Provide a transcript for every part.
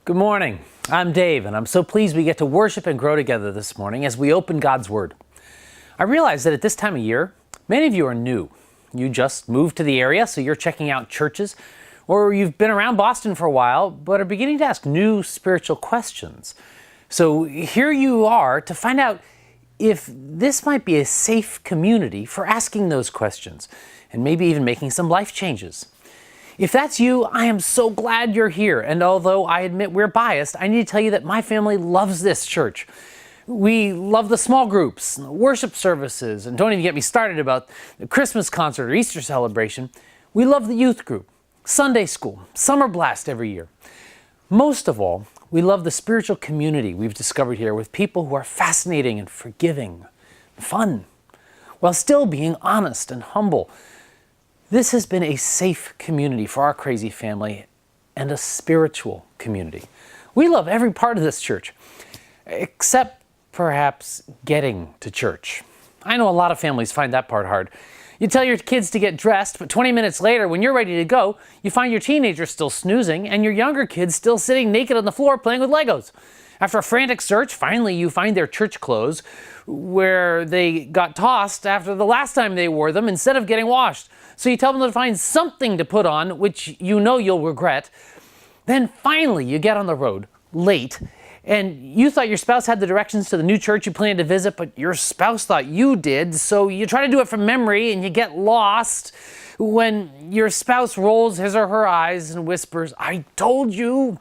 Good morning. I'm Dave, and I'm so pleased we get to worship and grow together this morning as we open God's Word. I realize that at this time of year, many of you are new. You just moved to the area, so you're checking out churches, or you've been around Boston for a while, but are beginning to ask new spiritual questions. So here you are to find out if this might be a safe community for asking those questions, and maybe even making some life changes. If that's you, I am so glad you're here. And although I admit we're biased, I need to tell you that my family loves this church. We love the small groups, the worship services, and don't even get me started about the Christmas concert or Easter celebration. We love the youth group, Sunday school, Summer Blast every year. Most of all, we love the spiritual community we've discovered here with people who are fascinating and forgiving, fun, while still being honest and humble. This has been a safe community for our crazy family and a spiritual community. We love every part of this church, except perhaps getting to church. I know a lot of families find that part hard. You tell your kids to get dressed, but 20 minutes later, when you're ready to go, you find your teenager still snoozing and your younger kids still sitting naked on the floor playing with Legos. After a frantic search, finally you find their church clothes where they got tossed after the last time they wore them instead of getting washed. So you tell them to find something to put on, which you know you'll regret. Then finally you get on the road, late, and you thought your spouse had the directions to the new church you planned to visit, but your spouse thought you did, so you try to do it from memory and you get lost when your spouse rolls his or her eyes and whispers, "I told you."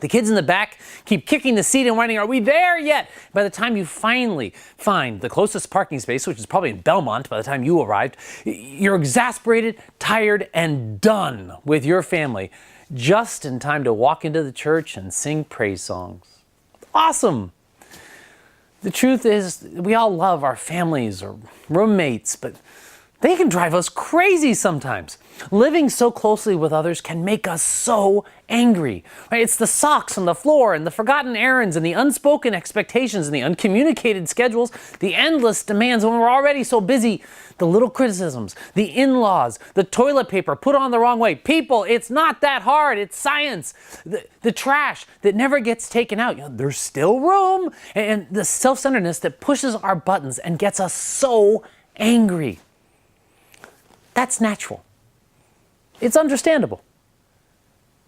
The kids in the back keep kicking the seat and wondering, "Are we there yet?" By the time you finally find the closest parking space, which is probably in Belmont by the time you arrived, you're exasperated, tired, and done with your family, just in time to walk into the church and sing praise songs. Awesome! The truth is, we all love our families or roommates, but they can drive us crazy sometimes. Living so closely with others can make us so angry. Right? It's the socks on the floor and the forgotten errands and the unspoken expectations and the uncommunicated schedules, the endless demands when we're already so busy, the little criticisms, the in-laws, the toilet paper put on the wrong way. People, it's not that hard. It's science. The trash that never gets taken out. There's still room. And the self-centeredness that pushes our buttons and gets us so angry. That's natural. It's understandable.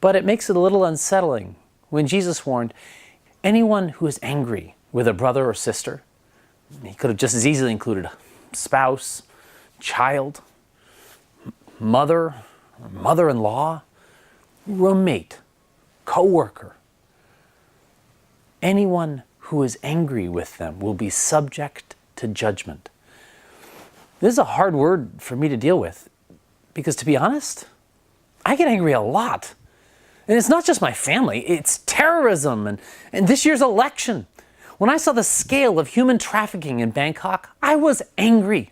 But it makes it a little unsettling when Jesus warned anyone who is angry with a brother or sister, he could have just as easily included a spouse, child, mother, mother-in-law, roommate, co-worker. Anyone who is angry with them will be subject to judgment. This is a hard word for me to deal with because, to be honest, I get angry a lot. And it's not just my family, it's terrorism and this year's election. When I saw the scale of human trafficking in Bangkok, I was angry.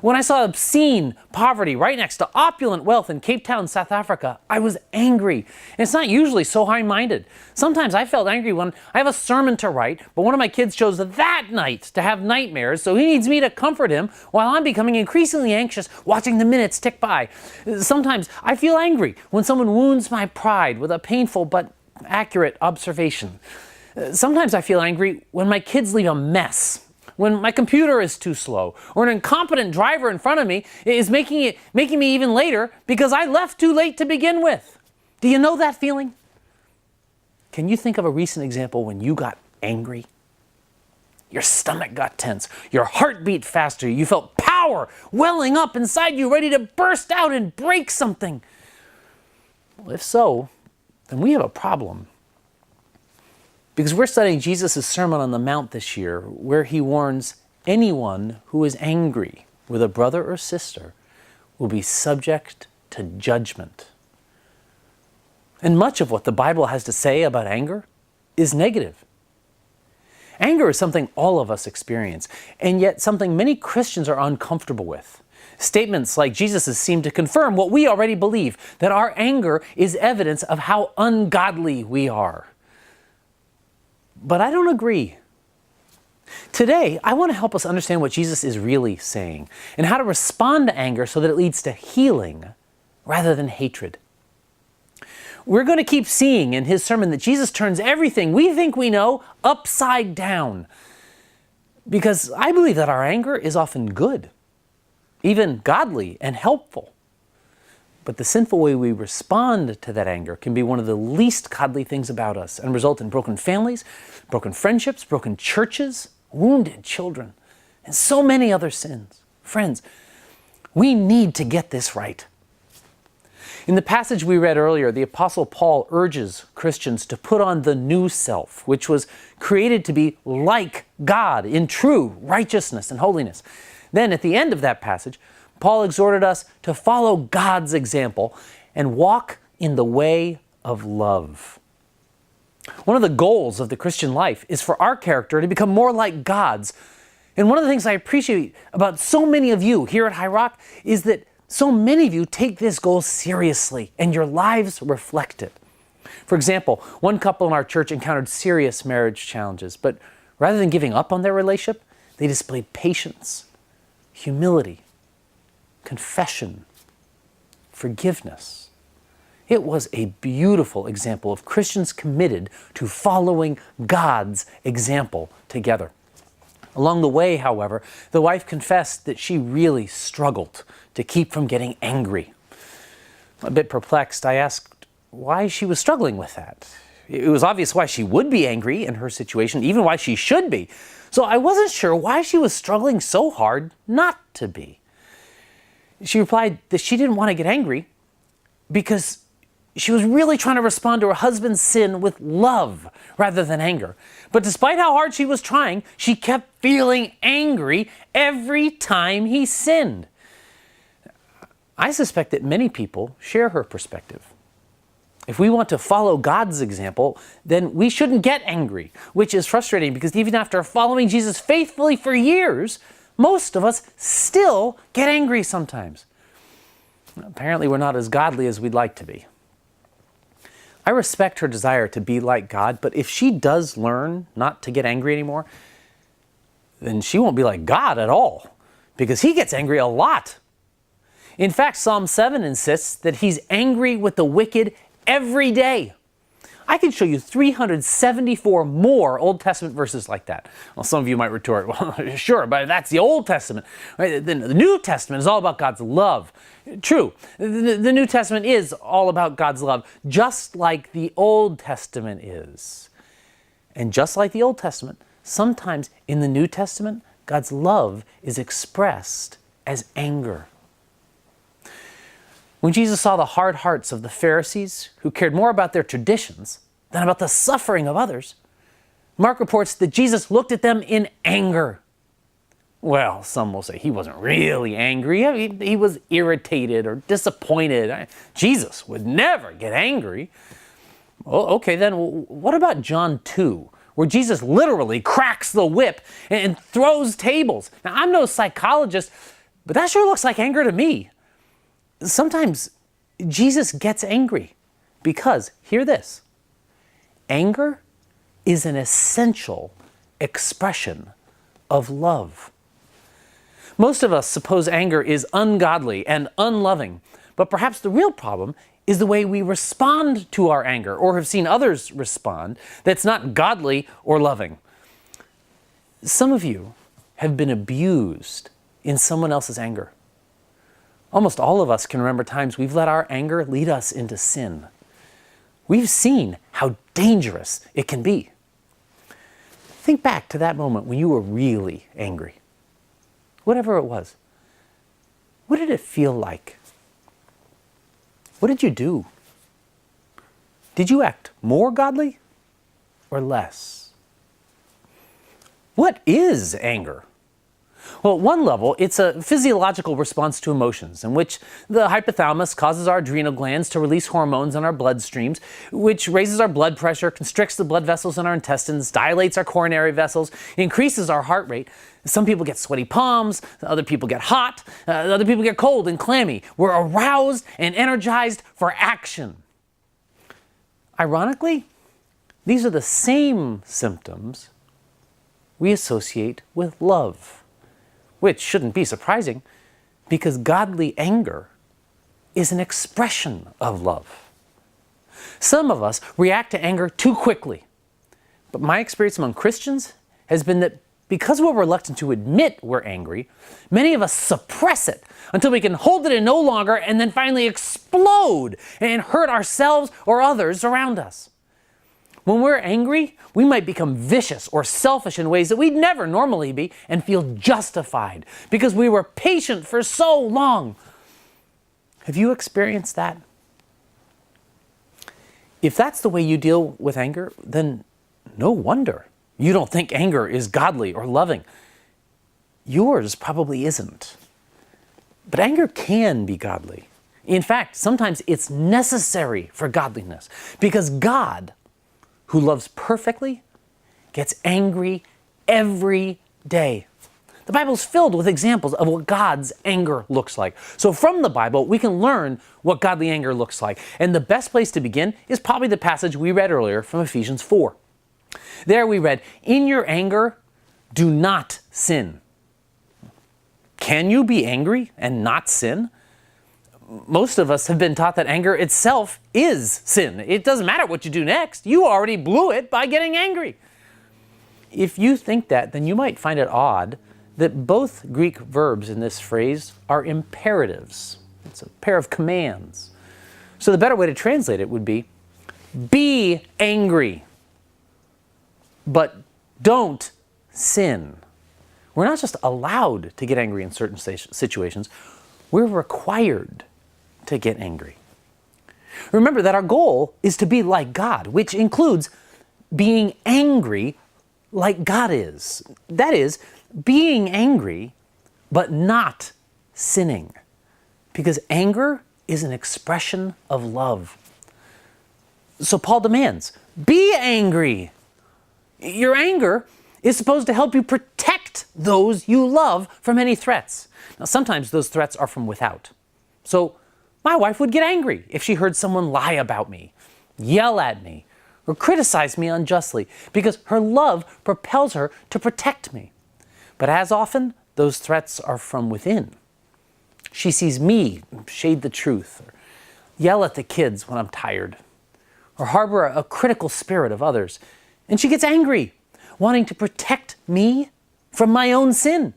When I saw obscene poverty right next to opulent wealth in Cape Town, South Africa, I was angry. And it's not usually so high-minded. Sometimes I felt angry when I have a sermon to write, but one of my kids chose that night to have nightmares, so he needs me to comfort him while I'm becoming increasingly anxious watching the minutes tick by. Sometimes I feel angry when someone wounds my pride with a painful but accurate observation. Sometimes I feel angry when my kids leave a mess, when my computer is too slow, or an incompetent driver in front of me is making me even later because I left too late to begin with. Do you know that feeling? Can you think of a recent example when you got angry? Your stomach got tense, your heart beat faster, you felt power welling up inside you, ready to burst out and break something. Well, if so, then we have a problem. Because we're studying Jesus' Sermon on the Mount this year, where he warns anyone who is angry with a brother or sister will be subject to judgment. And much of what the Bible has to say about anger is negative. Anger is something all of us experience, and yet something many Christians are uncomfortable with. Statements like Jesus's seem to confirm what we already believe, that our anger is evidence of how ungodly we are. But I don't agree. Today, I want to help us understand what Jesus is really saying and how to respond to anger so that it leads to healing rather than hatred. We're going to keep seeing in his sermon that Jesus turns everything we think we know upside down. Because I believe that our anger is often good, even godly and helpful. But the sinful way we respond to that anger can be one of the least godly things about us and result in broken families, broken friendships, broken churches, wounded children, and so many other sins. Friends, we need to get this right. In the passage we read earlier, the Apostle Paul urges Christians to put on the new self, which was created to be like God in true righteousness and holiness. Then at the end of that passage, Paul exhorted us to follow God's example and walk in the way of love. One of the goals of the Christian life is for our character to become more like God's. And one of the things I appreciate about so many of you here at High Rock is that so many of you take this goal seriously and your lives reflect it. For example, one couple in our church encountered serious marriage challenges, but rather than giving up on their relationship, they displayed patience, humility, confession, forgiveness. It was a beautiful example of Christians committed to following God's example together. Along the way, however, the wife confessed that she really struggled to keep from getting angry. A bit perplexed, I asked why she was struggling with that. It was obvious why she would be angry in her situation, even why she should be. So I wasn't sure why she was struggling so hard not to be. She replied that she didn't want to get angry because she was really trying to respond to her husband's sin with love rather than anger. But despite how hard she was trying, she kept feeling angry every time he sinned. I suspect that many people share her perspective. If we want to follow God's example, then we shouldn't get angry, which is frustrating because even after following Jesus faithfully for years, most of us still get angry sometimes. Apparently, we're not as godly as we'd like to be. I respect her desire to be like God, but if she does learn not to get angry anymore, then she won't be like God at all, because he gets angry a lot. In fact, Psalm 7 insists that he's angry with the wicked every day. I can show you 374 more Old Testament verses like that. Well, some of you might retort, well, sure, but that's the Old Testament. Right? The New Testament is all about God's love. True, the New Testament is all about God's love, just like the Old Testament is. And just like the Old Testament, sometimes in the New Testament, God's love is expressed as anger. When Jesus saw the hard hearts of the Pharisees, who cared more about their traditions than about the suffering of others, Mark reports that Jesus looked at them in anger. Well, some will say he wasn't really angry. He was irritated or disappointed. Jesus would never get angry. Well, okay, then what about John 2, where Jesus literally cracks the whip and throws tables? Now, I'm no psychologist, but that sure looks like anger to me. Sometimes Jesus gets angry because, hear this, anger is an essential expression of love. Most of us suppose anger is ungodly and unloving, but perhaps the real problem is the way we respond to our anger or have seen others respond that's not godly or loving. Some of you have been abused in someone else's anger. Almost all of us can remember times we've let our anger lead us into sin. We've seen how dangerous it can be. Think back to that moment when you were really angry. Whatever it was. What did it feel like? What did you do? Did you act more godly or less? What is anger? Well, at one level, it's a physiological response to emotions in which the hypothalamus causes our adrenal glands to release hormones in our bloodstreams, which raises our blood pressure, constricts the blood vessels in our intestines, dilates our coronary vessels, increases our heart rate. Some people get sweaty palms, other people get hot, other people get cold and clammy. We're aroused and energized for action. Ironically, these are the same symptoms we associate with love, which shouldn't be surprising because godly anger is an expression of love. Some of us react to anger too quickly. But my experience among Christians has been that because we're reluctant to admit we're angry, many of us suppress it until we can hold it in no longer and then finally explode and hurt ourselves or others around us. When we're angry, we might become vicious or selfish in ways that we'd never normally be and feel justified because we were patient for so long. Have you experienced that? If that's the way you deal with anger, then no wonder you don't think anger is godly or loving. Yours probably isn't. But anger can be godly. In fact, sometimes it's necessary for godliness because God, who loves perfectly, gets angry every day. The Bible's filled with examples of what God's anger looks like. So from the Bible, we can learn what godly anger looks like. And the best place to begin is probably the passage we read earlier from Ephesians 4. There we read, "In your anger, do not sin." Can you be angry and not sin? Most of us have been taught that anger itself is sin. It doesn't matter what you do next. You already blew it by getting angry. If you think that, then you might find it odd that both Greek verbs in this phrase are imperatives. It's a pair of commands. So the better way to translate it would be angry, but don't sin. We're not just allowed to get angry in certain situations, we're required to get angry. Remember that our goal is to be like God, which includes being angry like God is. That is, being angry, but not sinning. Because anger is an expression of love. So Paul demands, be angry. Your anger is supposed to help you protect those you love from any threats. Now, sometimes those threats are from without. So my wife would get angry if she heard someone lie about me, yell at me, or criticize me unjustly, because her love propels her to protect me. But as often, those threats are from within. She sees me shade the truth, or yell at the kids when I'm tired, or harbor a critical spirit of others, and she gets angry, wanting to protect me from my own sin.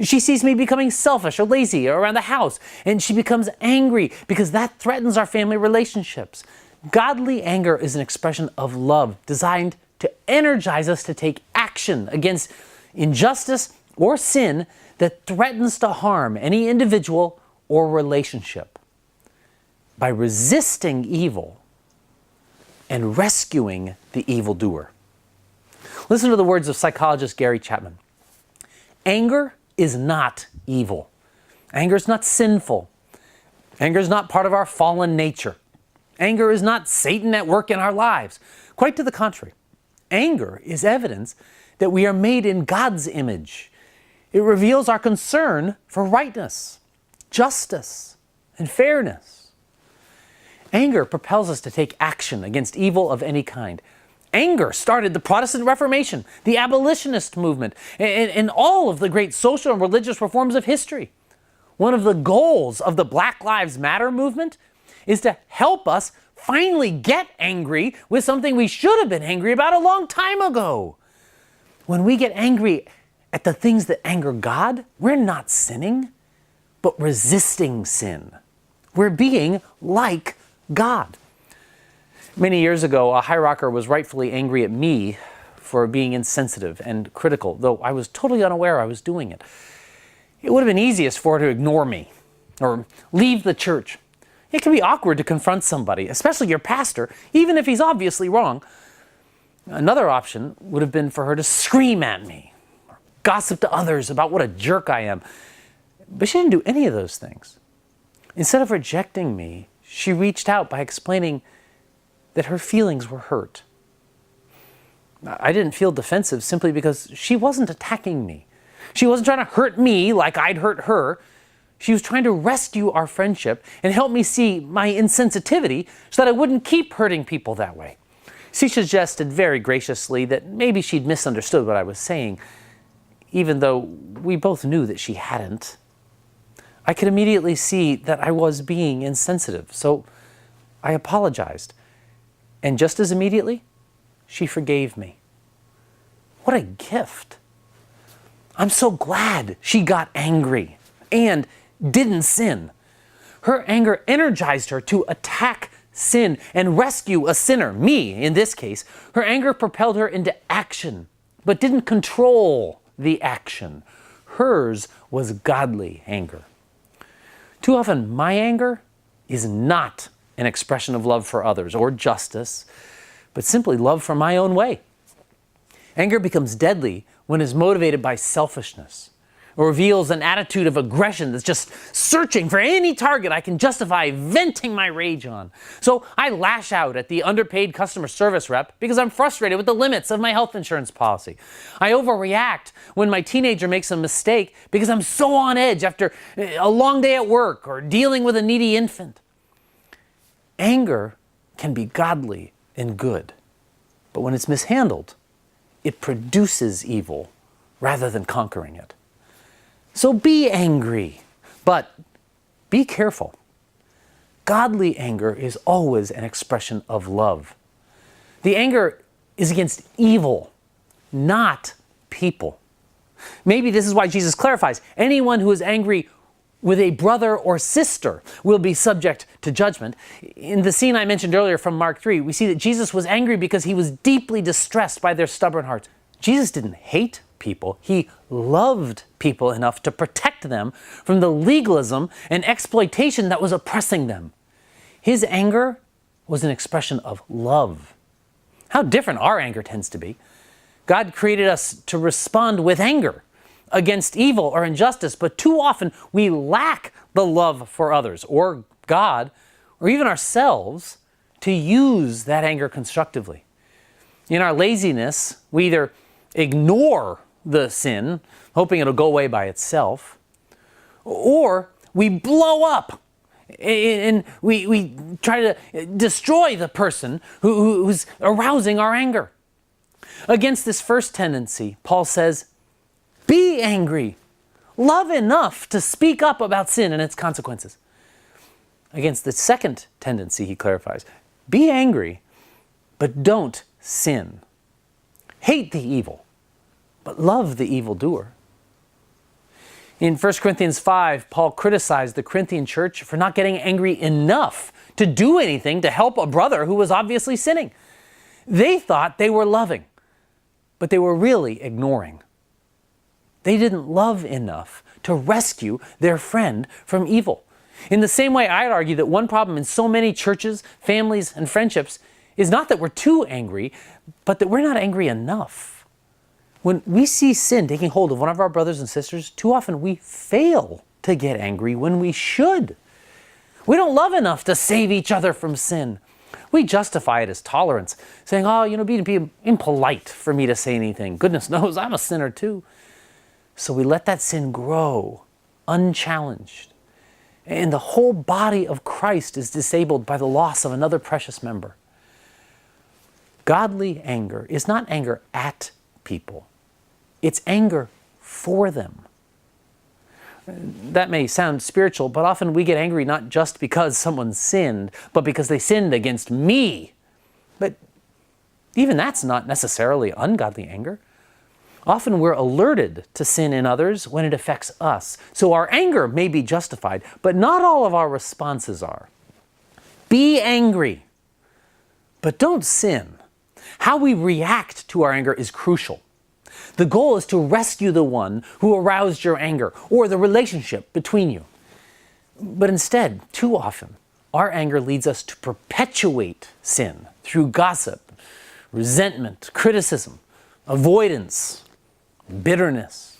She sees me becoming selfish or lazy around the house, and she becomes angry because that threatens our family relationships. Godly anger is an expression of love designed to energize us to take action against injustice or sin that threatens to harm any individual or relationship. By resisting evil and rescuing the evildoer. Listen to the words of psychologist Gary Chapman. Anger is not evil. Anger is not sinful. Anger is not part of our fallen nature. Anger is not Satan at work in our lives. Quite to the contrary. Anger is evidence that we are made in God's image. It reveals our concern for rightness, justice, and fairness. Anger propels us to take action against evil of any kind. Anger started the Protestant Reformation, the abolitionist movement, and all of the great social and religious reforms of history. One of the goals of the Black Lives Matter movement is to help us finally get angry with something we should have been angry about a long time ago. When we get angry at the things that anger God, we're not sinning, but resisting sin. We're being like God. Many years ago, a high rocker was rightfully angry at me for being insensitive and critical, though I was totally unaware I was doing it. It would have been easiest for her to ignore me or leave the church. It can be awkward to confront somebody, especially your pastor, even if he's obviously wrong. Another option would have been for her to scream at me or gossip to others about what a jerk I am. But she didn't do any of those things. Instead of rejecting me, she reached out by explaining that her feelings were hurt. I didn't feel defensive simply because she wasn't attacking me. She wasn't trying to hurt me like I'd hurt her. She was trying to rescue our friendship and help me see my insensitivity so that I wouldn't keep hurting people that way. She suggested very graciously that maybe she'd misunderstood what I was saying, even though we both knew that she hadn't. I could immediately see that I was being insensitive, so I apologized. And just as immediately, she forgave me. What a gift. I'm so glad she got angry and didn't sin. Her anger energized her to attack sin and rescue a sinner, me in this case. Her anger propelled her into action, but didn't control the action. Hers was godly anger. Too often, my anger is not an expression of love for others or justice, but simply love for my own way. Anger becomes deadly when it's motivated by selfishness, or reveals an attitude of aggression that's just searching for any target I can justify venting my rage on. So I lash out at the underpaid customer service rep because I'm frustrated with the limits of my health insurance policy. I overreact when my teenager makes a mistake because I'm so on edge after a long day at work or dealing with a needy infant. Anger can be godly and good, but when it's mishandled, it produces evil rather than conquering it. So be angry, but be careful. Godly anger is always an expression of love. The anger is against evil, not people. Maybe this is why Jesus clarifies, anyone who is angry with a brother or sister will be subject to judgment. In the scene I mentioned earlier from Mark 3, we see that Jesus was angry because he was deeply distressed by their stubborn hearts. Jesus didn't hate people. He loved people enough to protect them from the legalism and exploitation that was oppressing them. His anger was an expression of love. How different our anger tends to be. God created us to respond with anger against evil or injustice, but too often we lack the love for others or God or even ourselves to use that anger constructively. In our laziness, we either ignore the sin, hoping it'll go away by itself, or we blow up and we try to destroy the person who's arousing our anger. Against this first tendency, Paul says, be angry. Love enough to speak up about sin and its consequences. Against the second tendency, he clarifies, be angry, but don't sin. Hate the evil, but love the evildoer. In 1 Corinthians 5, Paul criticized the Corinthian church for not getting angry enough to do anything to help a brother who was obviously sinning. They thought they were loving, but they were really ignoring. They didn't love enough to rescue their friend from evil. In the same way, I'd argue that one problem in so many churches, families, and friendships is not that we're too angry, but that we're not angry enough. When we see sin taking hold of one of our brothers and sisters, too often we fail to get angry when we should. We don't love enough to save each other from sin. We justify it as tolerance, saying, be impolite for me to say anything. Goodness knows I'm a sinner too. So we let that sin grow unchallenged. And the whole body of Christ is disabled by the loss of another precious member. Godly anger is not anger at people. It's anger for them. That may sound spiritual, but often we get angry not just because someone sinned, but because they sinned against me. But even that's not necessarily ungodly anger. Often we're alerted to sin in others when it affects us. So our anger may be justified, but not all of our responses are. Be angry, but don't sin. How we react to our anger is crucial. The goal is to rescue the one who aroused your anger or the relationship between you. But instead, too often, our anger leads us to perpetuate sin through gossip, resentment, criticism, avoidance, bitterness.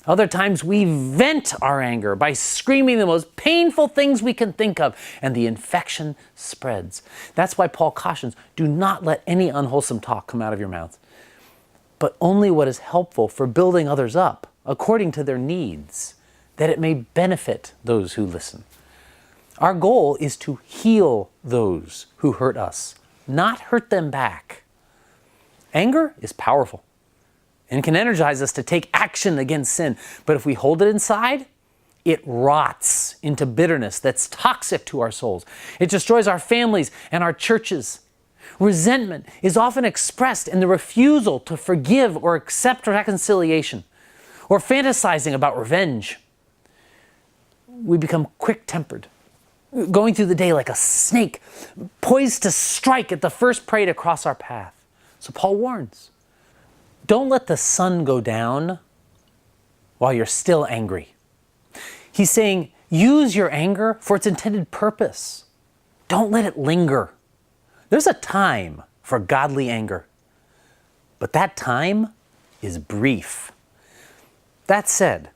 Other times we vent our anger by screaming the most painful things we can think of, and the infection spreads. That's why Paul cautions, do not let any unwholesome talk come out of your mouth, but only what is helpful for building others up according to their needs, that it may benefit those who listen. Our goal is to heal those who hurt us, not hurt them back. Anger is powerful and can energize us to take action against sin. But if we hold it inside, it rots into bitterness that's toxic to our souls. It destroys our families and our churches. Resentment is often expressed in the refusal to forgive or accept reconciliation, or fantasizing about revenge. We become quick-tempered, going through the day like a snake, poised to strike at the first prey to cross our path. So Paul warns, don't let the sun go down while you're still angry. He's saying, use your anger for its intended purpose. Don't let it linger. There's a time for godly anger, but that time is brief. That said,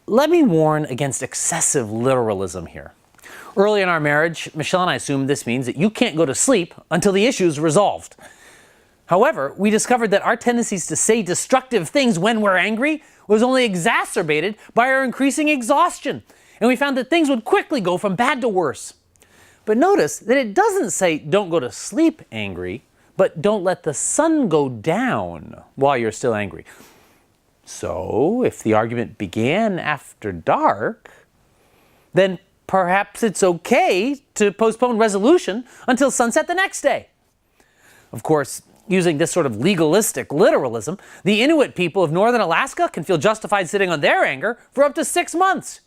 let me warn against excessive literalism here. Early in our marriage, Michelle and I assumed this means that you can't go to sleep until the issue is resolved. However, we discovered that our tendencies to say destructive things when we're angry was only exacerbated by our increasing exhaustion, and we found that things would quickly go from bad to worse. But notice that it doesn't say don't go to sleep angry, but don't let the sun go down while you're still angry. So, if the argument began after dark, then perhaps it's okay to postpone resolution until sunset the next day. Of course, using this sort of legalistic literalism, the Inuit people of northern Alaska can feel justified sitting on their anger for up to 6 months.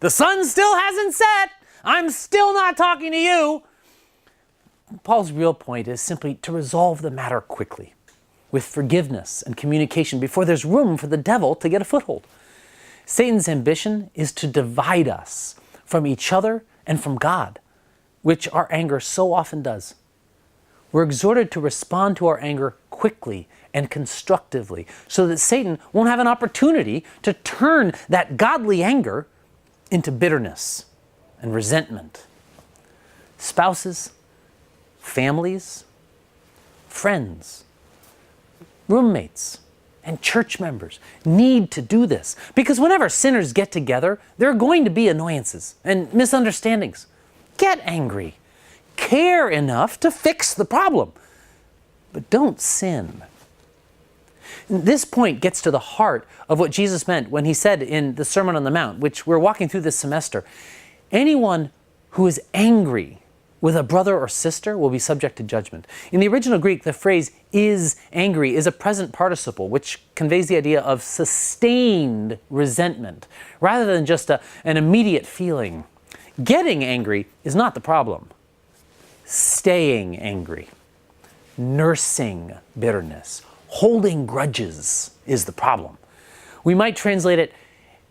The sun still hasn't set. I'm still not talking to you. Paul's real point is simply to resolve the matter quickly, with forgiveness and communication before there's room for the devil to get a foothold. Satan's ambition is to divide us from each other and from God, which our anger so often does. We're exhorted to respond to our anger quickly and constructively so that Satan won't have an opportunity to turn that godly anger into bitterness and resentment. Spouses, families, friends, roommates, and church members need to do this, because whenever sinners get together, there are going to be annoyances and misunderstandings. Get angry. Care enough to fix the problem, but don't sin. This point gets to the heart of what Jesus meant when he said in the Sermon on the Mount, which we're walking through this semester, anyone who is angry with a brother or sister will be subject to judgment. In the original Greek, the phrase is angry is a present participle, which conveys the idea of sustained resentment, rather than just an immediate feeling. Getting angry is not the problem. Staying angry, nursing bitterness, holding grudges is the problem. We might translate it,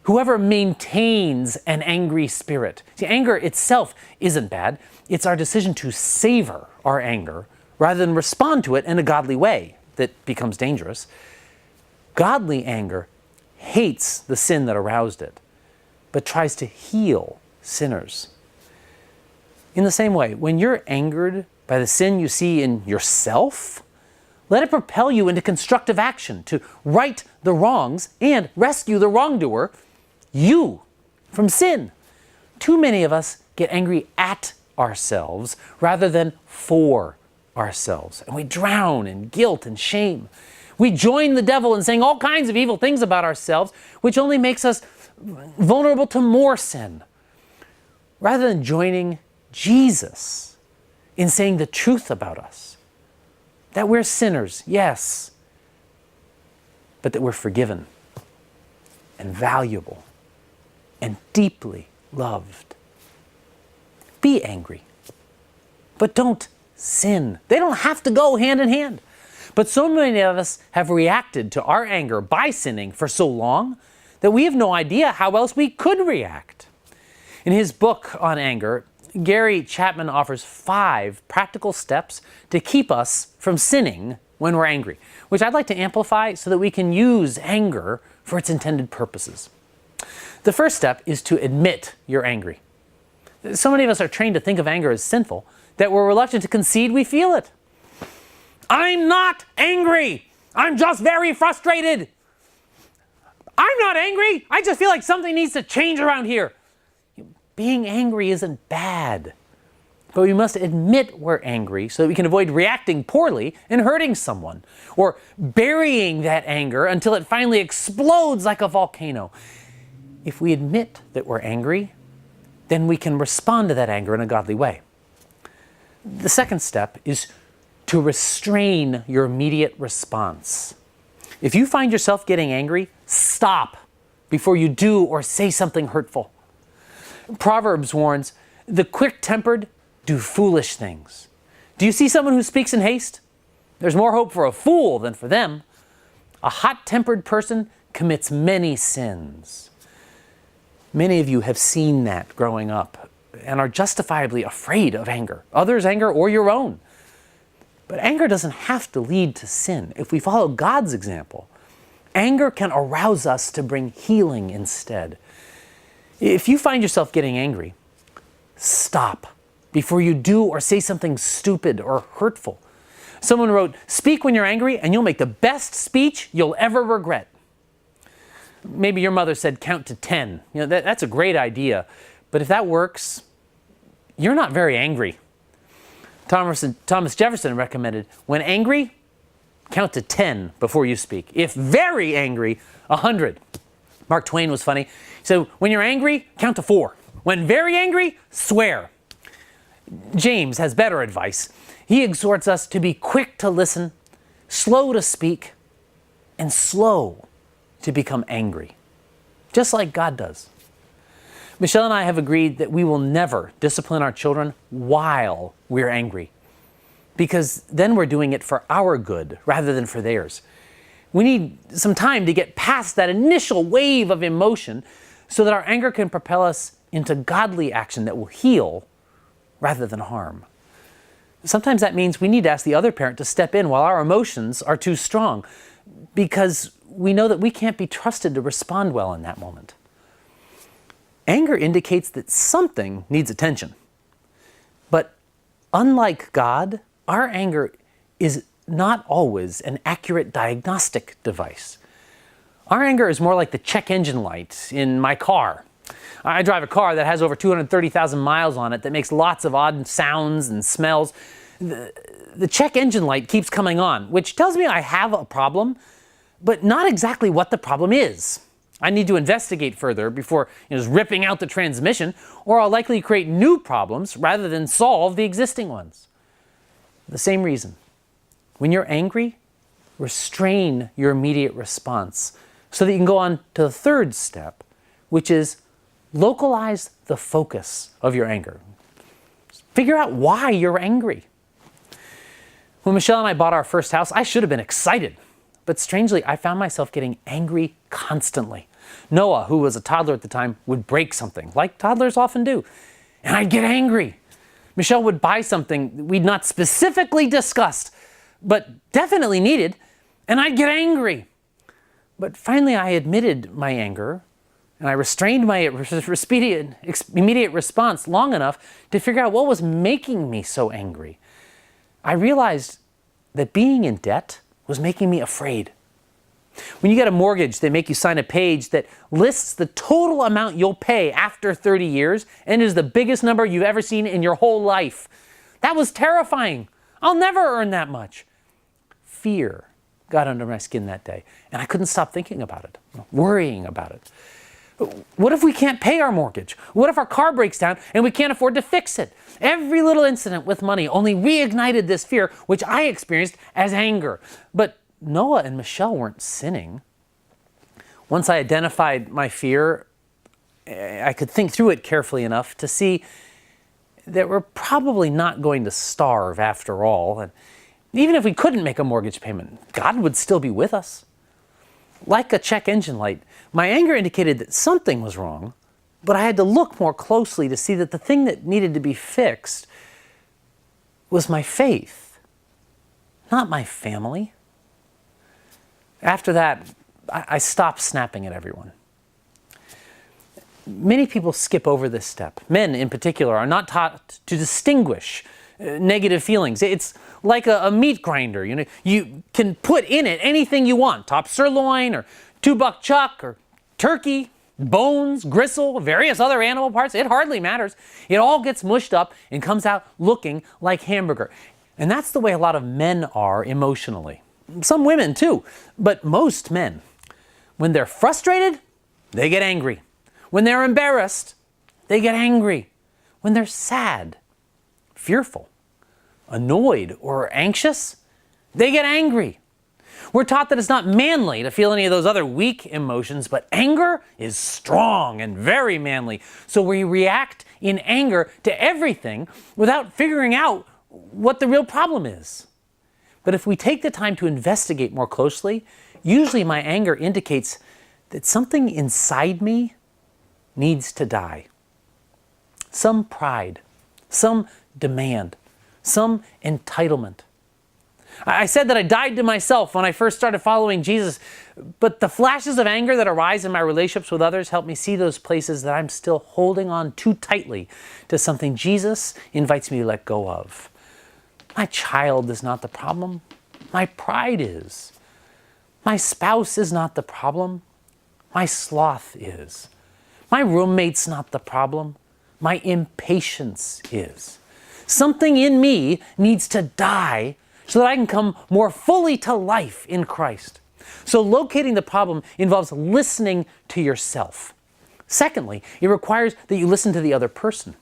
whoever maintains an angry spirit. See, anger itself isn't bad. It's our decision to savor our anger rather than respond to it in a godly way that becomes dangerous. Godly anger hates the sin that aroused it, but tries to heal sinners. In the same way, when you're angered by the sin you see in yourself, let it propel you into constructive action to right the wrongs and rescue the wrongdoer, you, from sin. Too many of us get angry at ourselves rather than for ourselves, and we drown in guilt and shame. We join the devil in saying all kinds of evil things about ourselves, which only makes us vulnerable to more sin. Rather than joining Jesus in saying the truth about us, that we're sinners, yes, but that we're forgiven and valuable and deeply loved. Be angry, but don't sin. They don't have to go hand in hand. But so many of us have reacted to our anger by sinning for so long that we have no idea how else we could react. In his book on anger, Gary Chapman offers 5 practical steps to keep us from sinning when we're angry, which I'd like to amplify so that we can use anger for its intended purposes. The first step is to admit you're angry. So many of us are trained to think of anger as sinful that we're reluctant to concede we feel it. I'm not angry. I'm just very frustrated. I'm not angry. I just feel like something needs to change around here. Being angry isn't bad, but we must admit we're angry so that we can avoid reacting poorly and hurting someone, or burying that anger until it finally explodes like a volcano. If we admit that we're angry, then we can respond to that anger in a godly way. The second step is to restrain your immediate response. If you find yourself getting angry, stop before you do or say something hurtful. Proverbs warns, the quick-tempered do foolish things. Do you see someone who speaks in haste? There's more hope for a fool than for them. A hot-tempered person commits many sins. Many of you have seen that growing up and are justifiably afraid of anger, others' anger or your own. But anger doesn't have to lead to sin. If we follow God's example, anger can arouse us to bring healing instead. If you find yourself getting angry, stop before you do or say something stupid or hurtful. Someone wrote, speak when you're angry and you'll make the best speech you'll ever regret. Maybe your mother said count to 10. That's a great idea. But if that works, you're not very angry. Thomas Jefferson recommended, when angry, count to 10 before you speak. If very angry, 100. Mark Twain was funny. So when you're angry, count to 4. When very angry, swear. James has better advice. He exhorts us to be quick to listen, slow to speak, and slow to become angry, just like God does. Michelle and I have agreed that we will never discipline our children while we're angry, because then we're doing it for our good rather than for theirs. We need some time to get past that initial wave of emotion so that our anger can propel us into godly action that will heal rather than harm. Sometimes that means we need to ask the other parent to step in while our emotions are too strong, because we know that we can't be trusted to respond well in that moment. Anger indicates that something needs attention. But unlike God, our anger is not always an accurate diagnostic device. Our anger is more like the check engine light in my car. I drive a car that has over 230,000 miles on it that makes lots of odd sounds and smells. The check engine light keeps coming on, which tells me I have a problem, but not exactly what the problem is. I need to investigate further before just ripping out the transmission, or I'll likely create new problems rather than solve the existing ones. The same reason. When you're angry, restrain your immediate response so that you can go on to the third step, which is localize the focus of your anger. Figure out why you're angry. When Michelle and I bought our first house, I should have been excited. But strangely, I found myself getting angry constantly. Noah, who was a toddler at the time, would break something, like toddlers often do, and I'd get angry. Michelle would buy something we'd not specifically discussed, but definitely needed, and I'd get angry. But finally, I admitted my anger, and I restrained my immediate response long enough to figure out what was making me so angry. I realized that being in debt was making me afraid. When you get a mortgage, they make you sign a page that lists the total amount you'll pay after 30 years and is the biggest number you've ever seen in your whole life. That was terrifying. I'll never earn that much. Fear got under my skin that day, and I couldn't stop thinking about it, worrying about it. What if we can't pay our mortgage? What if our car breaks down and we can't afford to fix it? Every little incident with money only reignited this fear, which I experienced as anger. But Noah and Michelle weren't sinning. Once I identified my fear, I could think through it carefully enough to see that we're probably not going to starve after all. And even if we couldn't make a mortgage payment, God would still be with us. Like a check engine light, my anger indicated that something was wrong, but I had to look more closely to see that the thing that needed to be fixed was my faith, not my family. After that, I stopped snapping at everyone. Many people skip over this step. Men, in particular, are not taught to distinguish negative feelings. It's like a meat grinder. You can put in it anything you want: top sirloin, or 2-buck chuck, or turkey, bones, gristle, various other animal parts. It hardly matters. It all gets mushed up and comes out looking like hamburger. And that's the way a lot of men are emotionally. Some women too, but most men. When they're frustrated, they get angry. When they're embarrassed, they get angry. When they're sad, fearful, annoyed, or anxious, they get angry. We're taught that it's not manly to feel any of those other weak emotions, but anger is strong and very manly. So we react in anger to everything without figuring out what the real problem is. But if we take the time to investigate more closely, usually my anger indicates that something inside me needs to die. Some pride, some demand, some entitlement. I said that I died to myself when I first started following Jesus, but the flashes of anger that arise in my relationships with others help me see those places that I'm still holding on too tightly to something Jesus invites me to let go of. My child is not the problem. My pride is. My spouse is not the problem. My sloth is. My roommate's not the problem. My impatience is. Something in me needs to die so that I can come more fully to life in Christ. So locating the problem involves listening to yourself. Secondly, it requires that you listen to the other person.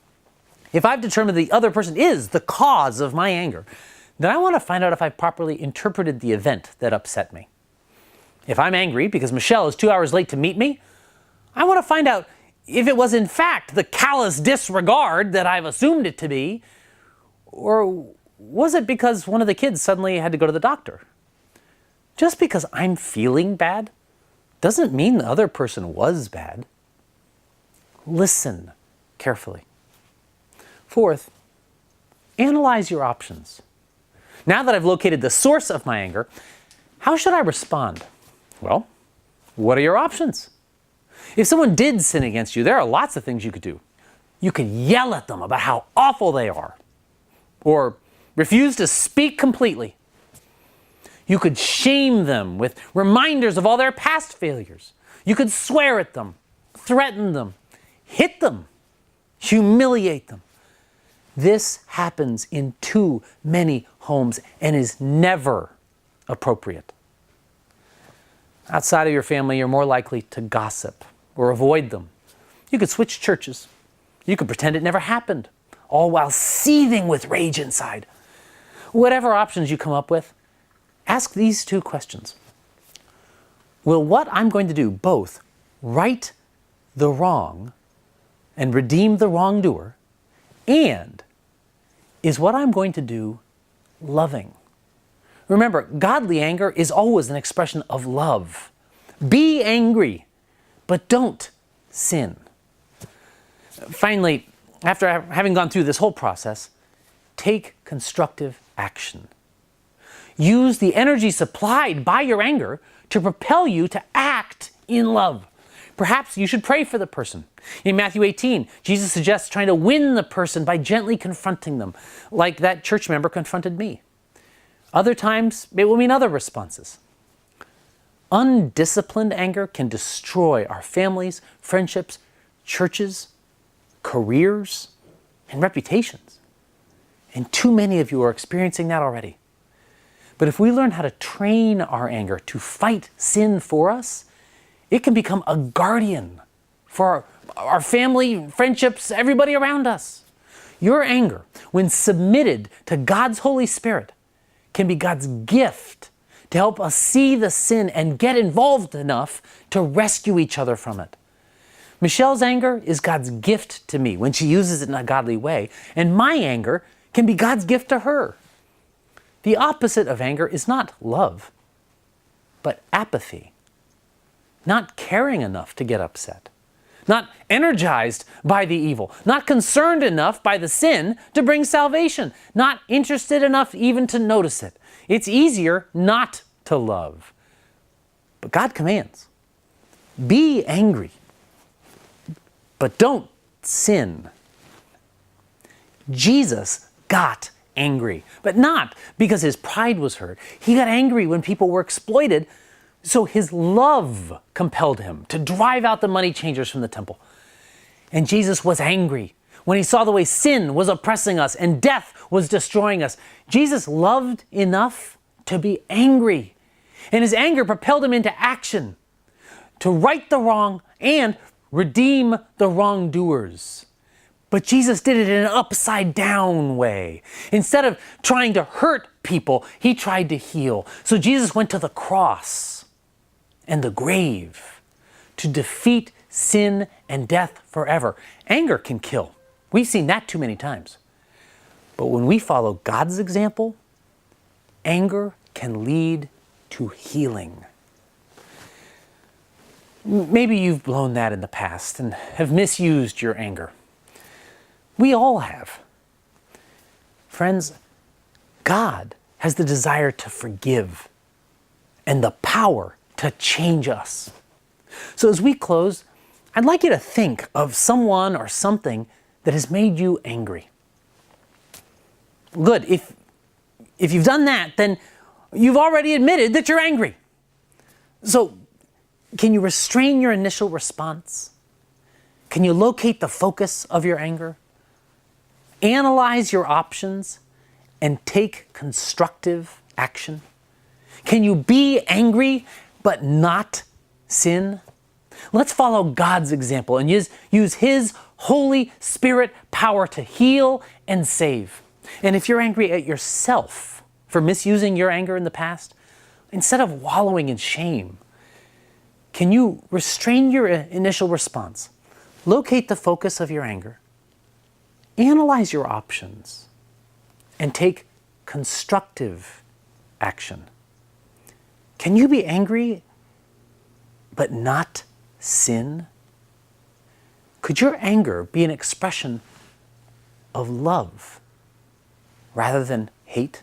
If I've determined the other person is the cause of my anger, then I want to find out if I've properly interpreted the event that upset me. If I'm angry because Michelle is 2 hours late to meet me, I want to find out if it was in fact the callous disregard that I've assumed it to be, or was it because one of the kids suddenly had to go to the doctor? Just because I'm feeling bad doesn't mean the other person was bad. Listen carefully. Fourth, analyze your options. Now that I've located the source of my anger, how should I respond? Well, what are your options? If someone did sin against you, there are lots of things you could do. You could yell at them about how awful they are, or refuse to speak completely. You could shame them with reminders of all their past failures. You could swear at them, threaten them, hit them, humiliate them. This happens in too many homes and is never appropriate. Outside of your family, you're more likely to gossip or avoid them. You could switch churches. You could pretend it never happened, all while seething with rage inside. Whatever options you come up with, ask these two questions. Will what I'm going to do both right the wrong and redeem the wrongdoer, and is what I'm going to do loving? Remember, godly anger is always an expression of love. Be angry, but don't sin. Finally, after having gone through this whole process, take constructive action. Use the energy supplied by your anger to propel you to act in love. Perhaps you should pray for the person. In Matthew 18, Jesus suggests trying to win the person by gently confronting them, like that church member confronted me. Other times, it will mean other responses. Undisciplined anger can destroy our families, friendships, churches, careers, and reputations. And too many of you are experiencing that already. But if we learn how to train our anger to fight sin for us, it can become a guardian for our family, friendships, everybody around us. Your anger, when submitted to God's Holy Spirit, can be God's gift to help us see the sin and get involved enough to rescue each other from it. Michelle's anger is God's gift to me when she uses it in a godly way, and my anger can be God's gift to her. The opposite of anger is not love, but apathy. Not caring enough to get upset. Not energized by the evil. Not concerned enough by the sin to bring salvation. Not interested enough even to notice it. It's easier not to love. But God commands, be angry, but don't sin. Jesus got angry, but not because his pride was hurt. He got angry when people were exploited, so his love compelled him to drive out the money changers from the temple. And Jesus was angry when he saw the way sin was oppressing us and death was destroying us. Jesus loved enough to be angry, and his anger propelled him into action to right the wrong and redeem the wrongdoers. But Jesus did it in an upside down way. Instead of trying to hurt people, he tried to heal. So Jesus went to the cross and the grave to defeat sin and death forever. Anger can kill. We've seen that too many times. But when we follow God's example, anger can lead to healing. Maybe you've blown that in the past and have misused your anger. We all have. Friends, God has the desire to forgive and the power to change us. So as we close, I'd like you to think of someone or something that has made you angry. Good. If you've done that, then you've already admitted that you're angry. So can you restrain your initial response? Can you locate the focus of your anger? Analyze your options and take constructive action? Can you be angry but not sin? Let's follow God's example and use His Holy Spirit power to heal and save. And if you're angry at yourself for misusing your anger in the past, instead of wallowing in shame, can you restrain your initial response? Locate the focus of your anger. Analyze your options and take constructive action. Can you be angry but not sin? Could your anger be an expression of love rather than hate?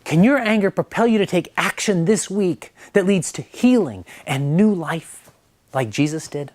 Can your anger propel you to take action this week that leads to healing and new life like Jesus did?